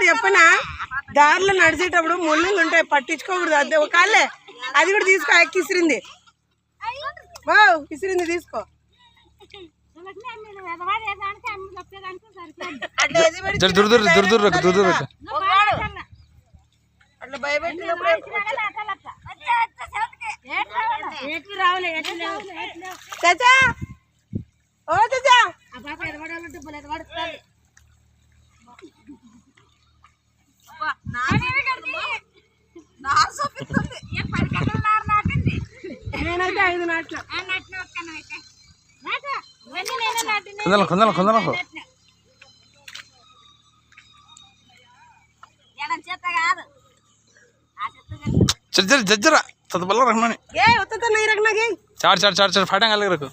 చెప్పనా దారిలో నడిచేటప్పుడు ముళ్ళులు ఉంటాయి, పట్టించుకోకూడదు. అదే ఒక కాళ్ళే అది కూడా తీసుకో. ఇసిరింది బావ్, ఇసిరింది తీసుకో. అట్లా భయపెట్టినప్పుడు చాచా, ఓ చాచా, నేనైతే 5 నాట్లు जज्जरा तो बल्ला रखना नहीं ये होता तो नहीं रखना के चार चार चार चार फाटेंगे अलग रखो